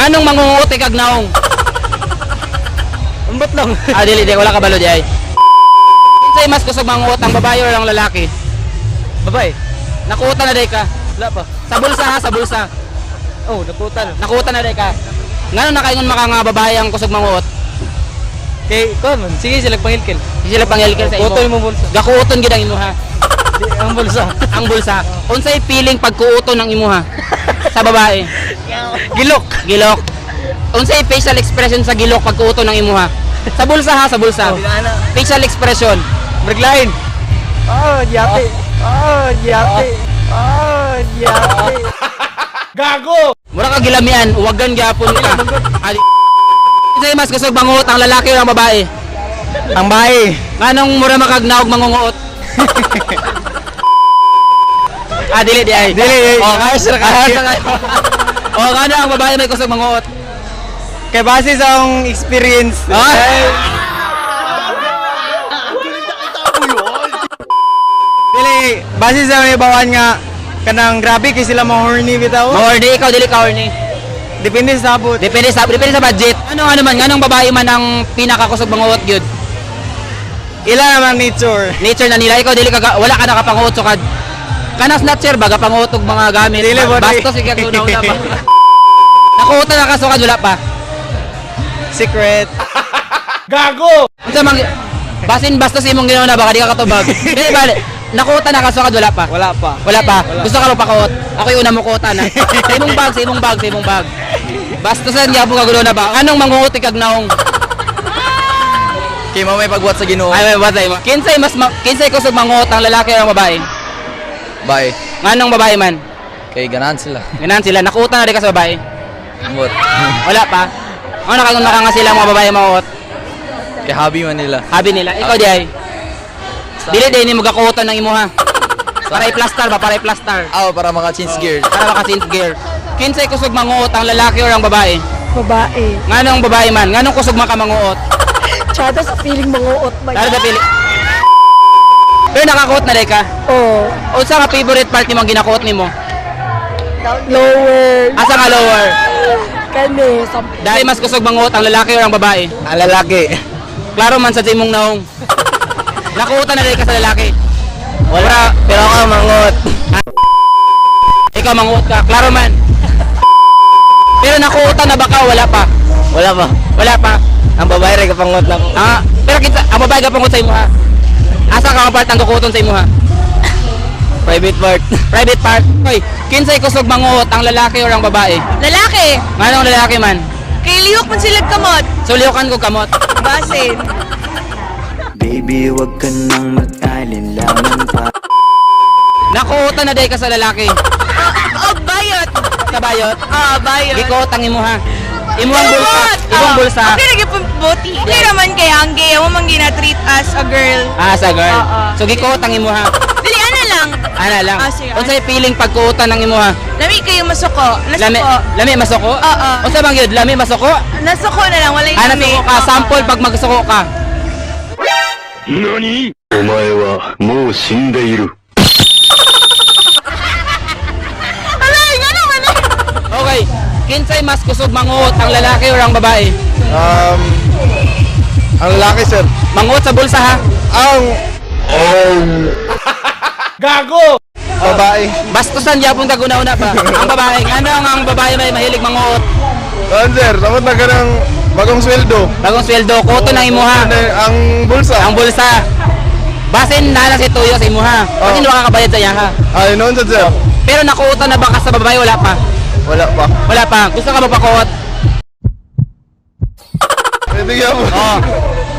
Nganong mangunguot kag naong? Ambot lang. Dili wala ka balo di ay. Kinsay mas kusog mangunguot, ang babae o ang lalaki? Babae. Nakuutan na day ka. Wala pa. Sa bulsa ha, sa bulsa. Oh, naputan. Nakuutan na day ka. Ngano nakaingon maka nga babae ang kusog manguot? Kay, man. Sige, sila pangilkil. Sila pangilkil sa imo. Kuton mo bulsa. Gakuuton gid ang imuha. Ang bulsa. Ang bulsa. Unsay feeling pagkuuton ng imuha? Sa babae. Gilok. Gilok. Unsay facial expression sa gilok pagkuuton ng imuha? Sa bulsa ha, sa bulsa. Facial expression. Brigline. Oh, yate. Oh, yate. Oh, yate. Gago! Mura ka gilamian, uwagan gyapon ka. Unsay mas kusog manguot, ang lalaki o ang babae? Ang bae. Nganong mura makagnaog mangunguot? Dili di ay. Dili. Oh, oh, ngano ang babae may kusog manguot? Kay base sa akong experience. Dili, base sa may bawan nga kanang grabe kay sila mga horny bitaw. Horny, ikaw dili ka horny. Depende sa abot. Depende sa budget. Ano man, nganong babae man ang pinakakusog manguot gyud? Ila naman nature. Nature na nila, ikaw dili ka wala ka nakapanguot sukad. Kana snatcher baga panguot og mga gamit. Dili ba, Bastos ikaw una ba. Nakuutan na ka sukad wala pa. Secret. Gago! Unsa man basin bastos imong ginawa na baka di ka katubag. Dili bali. Nakuutan na ka sukad wala pa. Wala pa. Wala pa. Gusto ka magpakuot. Ako yung una mo kuotan na. Sa imong bag, sa imong bag, sa imong bag. Bastosan gyapon ka gulo na ba? Anong mangunguot kag naong? Kay mamay pagbuhat sa Ginoo. Ay, batay mo. Kinsay kusog manguot ang lalaki o ang babae? Bye. Nganong babae man? Kay ganahan sila. Ganan sila. Nakuutan na rin ka sa babae? Ambot. Wala pa. Ano nakakunta ka nga sila mga babae manguot? Kay hobby man nila. Habi nila. Ikaw di ay? Dili din mo gakuutan ng imuha. Para i-plaster ba? Para i-plaster. Para maka-change gear. Para maka-synth gear. Kinsay kusog manguot ang lalaki o ang babae? Babae. Nganong babae man? Nganong kusog man ka manguot? Tsada sa feeling manguot ba? Lalo sa pili. Pero nakakuot na rin ka? Oh. Unsa nga favorite part nimo ang ginakuot nimo? Lower. Asa nga lower? Kani. Dahil mas kusog manguot ang lalaki o ang babae? Ang lalaki. Klaro man sa timong naong. Nakuutan na rin ka sa lalaki? Wala. Pero ako mangot. Ikaw manguot ka, klaro man. Pero nakuutan na ba ka? Wala pa. Wala pa. Wala pa. Ang babae rin kapangot na ko. Pero kinsa ang babae ka pangut sa imo ha? Asa ka nga part ang kukuton sa imo ha? Private part. Private part. Hoy, kinsay kusog manguot ang lalaki o ang babae? Lalaki. Nganong lalaki man? Kay lihok man sila kamot. Suliukan ko kamot. Basin. Baby, wag ka nang mag-alinlangan pa. Nakuutan na day ka sa lalaki. Oh, bayot. Sa bayot. Bayot. Gikuot ang imuha. Imuhang bulsa. Imong bulsa. Okay, nagipumbuti. Okay naman kay Angge. Ako man gina-treat as a girl. Sa girl. Oo. So gikuot ang imuha. Dili, ano lang. Ana lang. Sige. Unsay feeling pagkuutan ng imuha? Lami kayo masuko. Lami, Nasuko. lami masuko? Oo. Unsa bang yun? Lami masuko? Nasuko na lang. Wala yung Nasuko ka. Sample pag magsuko ka. 何お前はもう死んでいる。 Okay. Kinsay mas kusog manguot ang lalaki o ang babae? Ang lalaki sir. Manguot sa bulsa ha? Gago! Babae. Bastusan yapon ka guna-una pa. Ang babae, ano ang babae may mahilig manguot? Sir, dapat na ka ng bagong sweldo. Bagong sweldo, kuto ng imuha. Ang bulsa. Ang bulsa. Basin na si Tuyo sa imuha. Kasi hindi makakabayad sa iya ha. Ay, noon sir. Pero nakuutan na ba ka sa babae? Wala pa. Wala pa. Wala pa. Gusto ka magpakuot? Pwede ka po. Oo.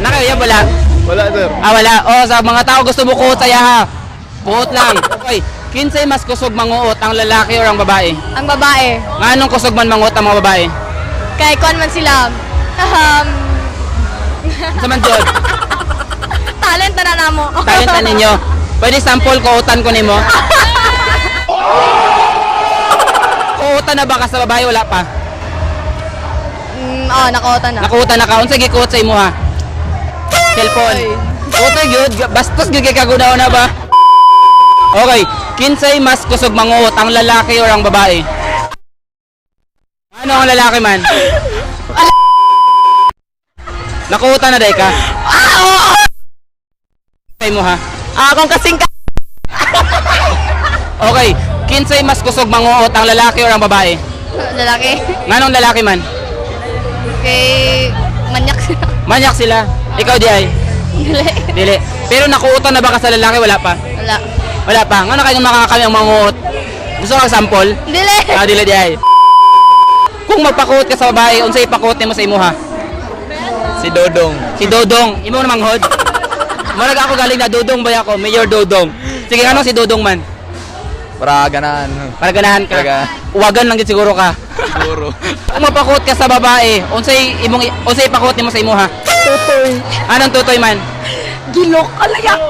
Nakaya wala. Wala sir. Wala. Sa mga tao gusto mo kuot sa iya ha. Kuot lang. Okay. Kinsay mas kusog manguot ang lalaki o ang babae? Ang babae. Nganong kusog man manguot ang mga babae? Kay kon man sila. Sa man jud. Talent na namo. Talent ninyo. Pwede sample kuotan ko nimo. Kuotan na ba ka sa babae? Wala pa. Nakuotan na. Nakuotan na ka. Unsa gikuot sa imo ha? Cellphone. Kuotan gyud. Bastos gyud kay kagunaw na ba? Okay. Kinsay mas kusog manguot ang lalaki o ang babae? Ano ang lalaki man? Nakuutan na day ka? Okay mo ha? Kung kasing ka... Okay, kinsay mas kusog manguot, ang lalaki o ang babae? Lalaki. Nganong lalaki man? Kay... Manyak sila. Manyak sila. Ikaw di ay? Dili. Dili. Pero nakuutan na ba ka sa lalaki? Wala pa? Wala. Wala pa. Ngano kayo makakami ang manguot? Gusto ka sample? Dili. Dili di ay. Kung magpakuot ka sa babae, unsay ipakuot nimo sa imuha? Si Dodong. Si Dodong. Imo na manghod. Marag ako galing na Dodong ba ako? Mayor Dodong. Sige, ano si Dodong man? Para ganahan. Para ganahan ka. Para Uwagan lang gid siguro ka. Siguro. Kung magpakuot ka sa babae, unsay ipakuot nimo sa imuha? Tutoy. Anong tutoy man? Gilok. Alayak.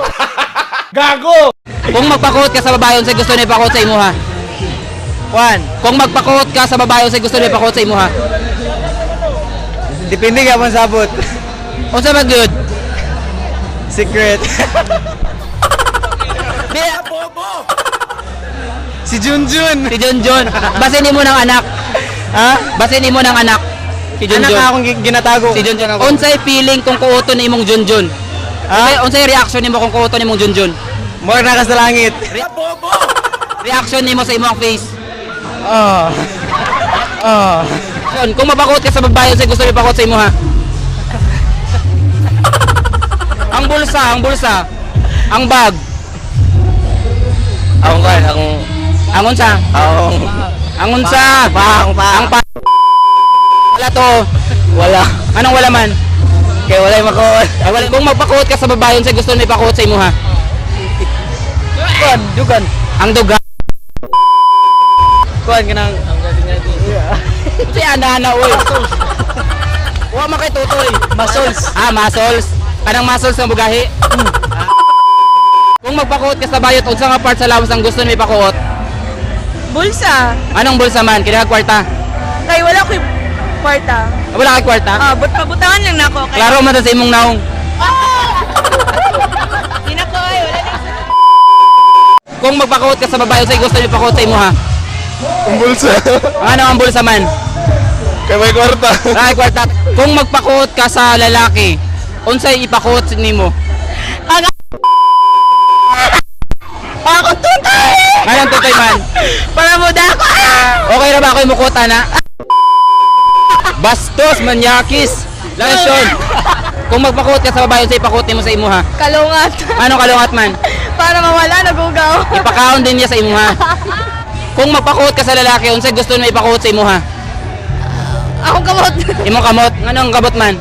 Gago! Kung magpakuot ka sa babae, unsay gusto niyo ipakuot sa imuha? Juan, Kung magpakuot ka sa babae, unsay gusto niyo ipakuot sa imuha? depende ka man sabot. Unsa man gyud? Secret. Si Junjun. Si Junjun. Basin nimo ng anak. Ha? Basin nimo ng anak. Si Anak Junjun. ka akong ginatago. Si Junjun. Unsay feeling kung kuuton ni imong Junjun? Unsay reaction nimo kung kuuton ni imong Junjun? More na ka sa langit. Reaction nimo sa imong face. Oh. Oh. Yun, kung mapakuot ka sa babae, unsay gusto niyo ipakuot sa imuha? Ang bulsa. Ang bag. Ang unsa? Ang unsa? Ang pa. Wala to. Wala. Anong wala man? Kaya wala yung makuha. Ay, wala. Kung magpakuot ka sa babae, unsay gusto niyo ipakuot sa imuha? Dugan. Ang duga. Kuhan ka ng... Si ana oy. Wa man kay tutoy. Muscles. Muscles. Kanang muscles ng bugahi. Kung magpakuot ka sa bayot, unsa nga part sa lawas ang gusto niyo ipakuot? Bulsa. Anong bulsa man? Kaya kwarta. Kay wala ko yung kwarta. Wala kay kwarta? Butangan lang na ako. Kay... Klaro man ta sa imong naong. Di na ko ay. Wala na. Kung magpakuot ka sa babae, unsay gusto niyo ipakuot sa imuha? Ang bulsa. Ano ang bulsa man? Kaya may kwarta. Wala kay kwarta. Kung magpakuot ka sa lalaki, unsay ipakuot nimo? Ako tutay! Anong tutoy man? Para mo da ako! Okay na ba ako imukuta na? Bastos, manyakis. Lansyon. Kung magpakuot ka sa babae, unsay ipakuot nimo sa imuha? Kalungat. Anong kalungat man? Para mawala, nagugaw. Ipakaon din niya sa imuha. Kung magpakuot ka sa lalaki, unsay gusto niyo ipakuot sa imuha? Ako kamot. Imong kamot, nganong kabot man?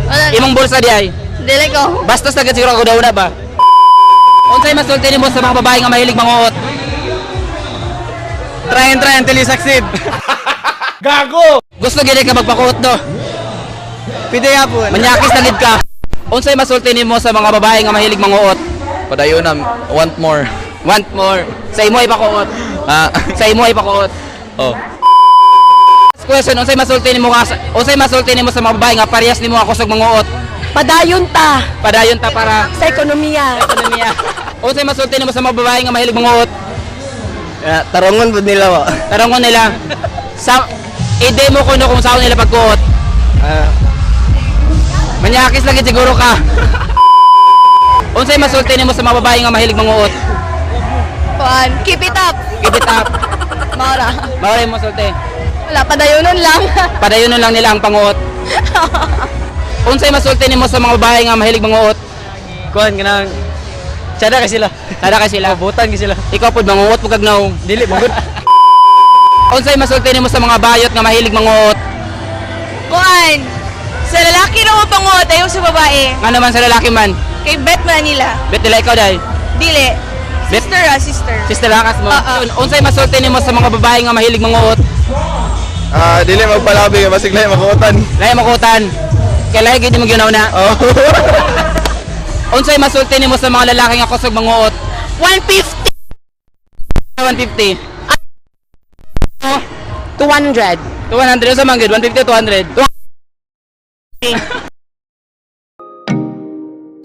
Wala na. Imong bulsa di ay. Dili ko. Bastos na siguro ako daw na ba? Unsay masulti nimo sa mga babae nga mahilig manguot? Try until you succeed. Gago! Gusto gid ka magpakuot do. Pide nga po. Manyakis na gid ka. Unsay masulti nimo sa mga babae nga mahilig manguot? Padayon na, want more. Want more. Sa imo ipakuot. Sa imo ipakuot. Oh. Last question, unsay masulti nimo sa mga babae nga parehas nimo nga kusog manguot? Padayon ta. Padayon ta para Sa ekonomiya. ekonomiya. Unsay masulti nimo sa mga babae nga mahilig manguot? Tarongon po nila wa. Tarangon nila. Sa i-demo ko no kung saan nila pagkuot. Manyakis lagi siguro ka. Unsay masulti nimo sa mga babae nga mahilig manguot? Kuan, keep it up. Keep it up. Mara. Mawala mo sulti. Wala, padayonon lang. Padayonon lang nila ang panguot. Unsay masulti nimo sa mga babae nga mahilig manguot? Kuhan ka ng... Tsada ka sila. Tada ka sila. Butan ka sila. Ikaw pud manguot pug kagnaw. Dili, bugod. Unsay masulti nimo sa mga bayot nga mahilig manguot? Kuan, sa lalaki na mo pangot, ayaw sa babae. Nga naman sa lalaki man. Kay bet man nila. Bet nila ikaw dai. Dili. Bet Sister. sister lakas mo. Oo. Unsay masulti nimo sa mga babae nga mahilig manguot? Dili magpalabi, masiglay makuutan. Lahi makutan. Kay lahi gid mo ginaw na. Oh. Unsay masulti nimo sa mga lalaki nga kusog manguot? 150. 150. 200. 200 sa manggid, 150 200.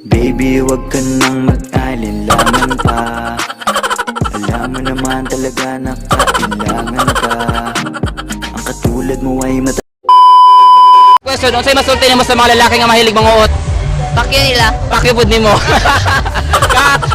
Baby, wag ka nang mag-alinlangan pa. Alam mo naman talaga na kailangan ka. Ang katulad tulad mo ay mata Question, unsay masulti nimo sa mga lalaki nga mahilig manguot? Bakyo nila. Pakipod nimo. Cut.